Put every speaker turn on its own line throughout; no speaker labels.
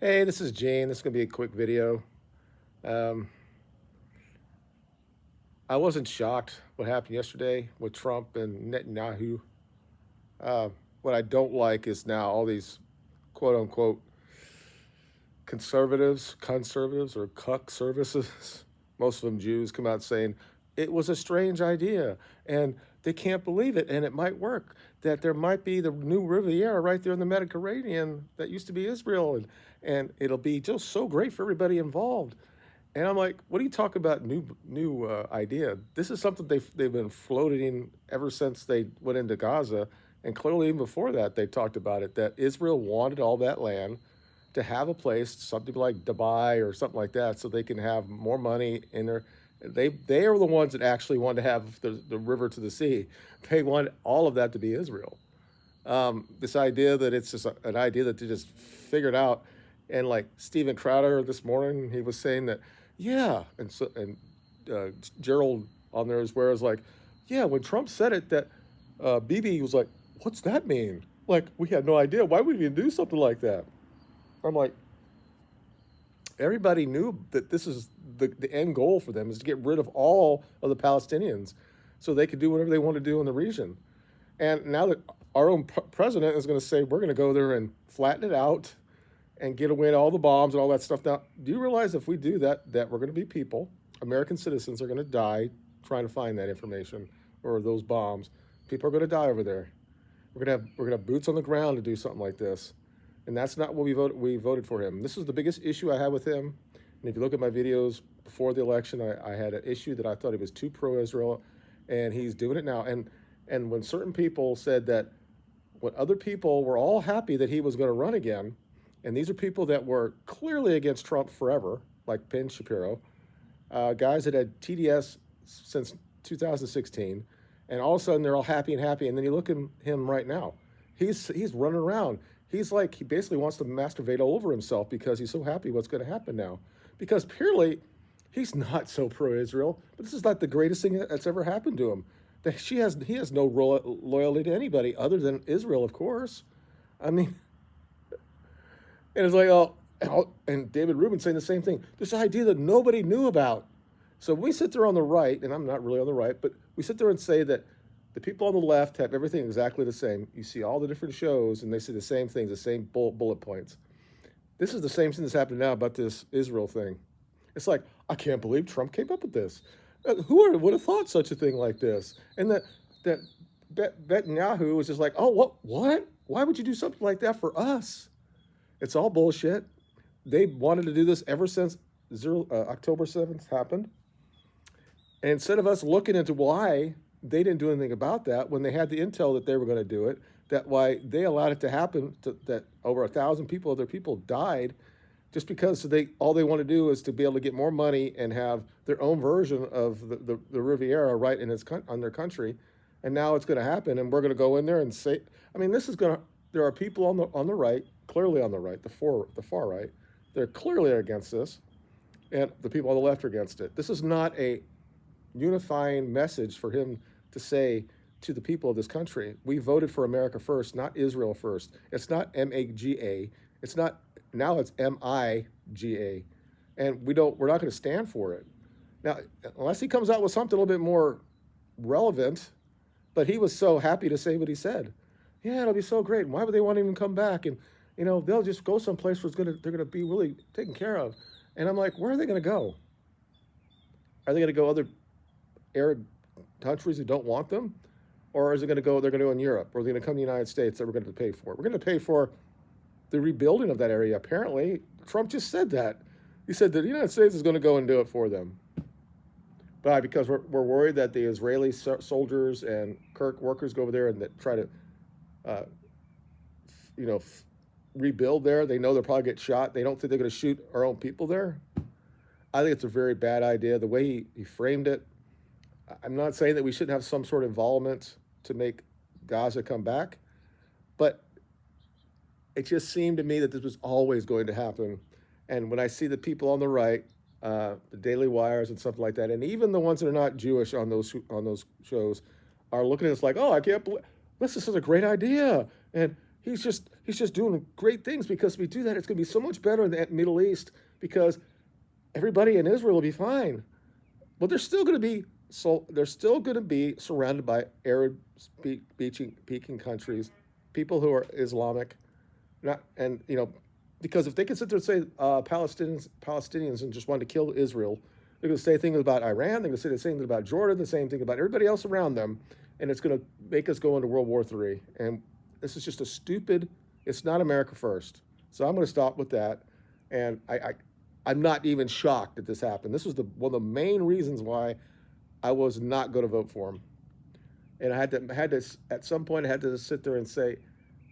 Hey, this is Gene. This is going to be a quick video. Um, I wasn't shocked what happened yesterday with Trump and Netanyahu. Uh, what I don't like is now all these quote unquote conservatives or cuck services, most of them Jews, come out saying it was a strange idea and they can't believe it and it might work. That there might be the new Riviera right there in the Mediterranean that used to be Israel, and it'll be just so great for everybody involved. And I'm like, what are you talking about? New idea? This is something they've been floating ever since they went into Gaza, and clearly even before that they talked about it. That Israel wanted all that land to have a place, something like Dubai or something like that, so they can have more money in their. They are the ones that actually want to have the river to the sea. They want all of that to be Israel. This idea that it's just an idea that they just figured out, and like Steven Crowder this morning, he was saying that, yeah, and Gerald on there as well is like, yeah, when Trump said it, that Bibi was like, what's that mean? Like we had no idea. Why would we even do something like that? I'm like, everybody knew that this is the end goal for them is to get rid of all of the Palestinians, so they could do whatever they want to do in the region. And now that our own president is going to say we're going to go there and flatten it out and get away all the bombs and all that stuff. Now, do you realize if we do that, that we're going to be people, American citizens are going to die trying to find that information or those bombs. People are going to die over there. We're going to have boots on the ground to do something like this, and that's not what we voted. We voted for him. This is the biggest issue I had with him. And if you look at my videos before the election, I had an issue that I thought he was too pro-Israel, and he's doing it now. And when certain people said that, when other people were all happy that he was going to run again, and these are people that were clearly against Trump forever, like Ben Shapiro, guys that had TDS since 2016, and all of a sudden they're all happy and happy. And then you look at him right now, he's running around. He's like he basically wants to masturbate all over himself because he's so happy what's going to happen now. Because purely, he's not so pro-Israel, but this is like the greatest thing that's ever happened to him. That he has no loyalty to anybody other than Israel, of course. I mean, and it's like, and David Rubin saying the same thing. This idea that nobody knew about. So we sit there on the right, and I'm not really on the right, but we sit there and say that the people on the left have everything exactly the same. You see all the different shows, and they say the same things, the same bullet points. This is the same thing that's happening now about this Israel thing. It's like, I can't believe Trump came up with this. Would have thought such a thing like this? And that Netanyahu was just like, oh, what? Why would you do something like that for us? It's all bullshit. They wanted to do this ever since October 7th happened. And instead of us looking into why they didn't do anything about that when they had the intel that they were going to do it, that why they allowed it to happen, that over 1,000 people, other people died, just because all they want to do is to be able to get more money and have their own version of the Riviera right in on their country. And now it's going to happen, and we're going to go in there and say, I mean, this is going to. There are people on the right, clearly on the right, the far right. They're clearly against this, and the people on the left are against it. This is not a unifying message for him to say to the people of this country. We voted for America first, not Israel first. It's not MAGA. It's not now. It's MIGA, and we're not going to stand for it. Now, unless he comes out with something a little bit more relevant, but he was so happy to say what he said. Yeah, it'll be so great. Why would they want to even come back? And they'll just go someplace where they're gonna be really taken care of. And I'm like, where are they gonna go? Are they gonna go other Arab countries who don't want them, or is it gonna go? They're gonna go in Europe, or are they gonna come to the United States that we're gonna pay for? We're gonna pay for the rebuilding of that area. Apparently, Trump just said that. He said that the United States is going to go and do it for them. But because we're worried that the Israeli soldiers and Kirk workers go over there and that try to, uh, you know, rebuild there. They know they'll probably get shot. They don't think they're going to shoot our own people there. I think it's a very bad idea. The way he framed it, I'm not saying that we shouldn't have some sort of involvement to make Gaza come back, but it just seemed to me that this was always going to happen. And when I see the people on the right, the Daily Wires and stuff like that, and even the ones that are not Jewish on those shows, are looking at us like, oh, I can't believe this is such a great idea, and he's just doing great things, because if we do that, it's going to be so much better in the Middle East, because everybody in Israel will be fine. But they're still going to be surrounded by Arab speaking countries, people who are Islamic, not and because if they can sit there and say Palestinians and just want to kill Israel, they're going to say things about Iran. They're going to say the same thing about Jordan, the same thing about everybody else around them, and it's going to make us go into World War III. And this is just a stupid. It's not America first. So I'm going to stop with that. And I'm not even shocked that this happened. This was one of the main reasons why I was not going to vote for him. And I had to at some point I had to sit there and say,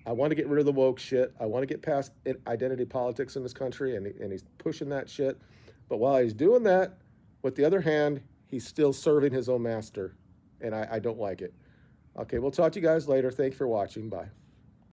I want to get rid of the woke shit. I want to get past identity politics in this country, and he's pushing that shit. But while he's doing that, with the other hand, he's still serving his own master, and I don't like it. Okay, we'll talk to you guys later. Thank you for watching. Bye.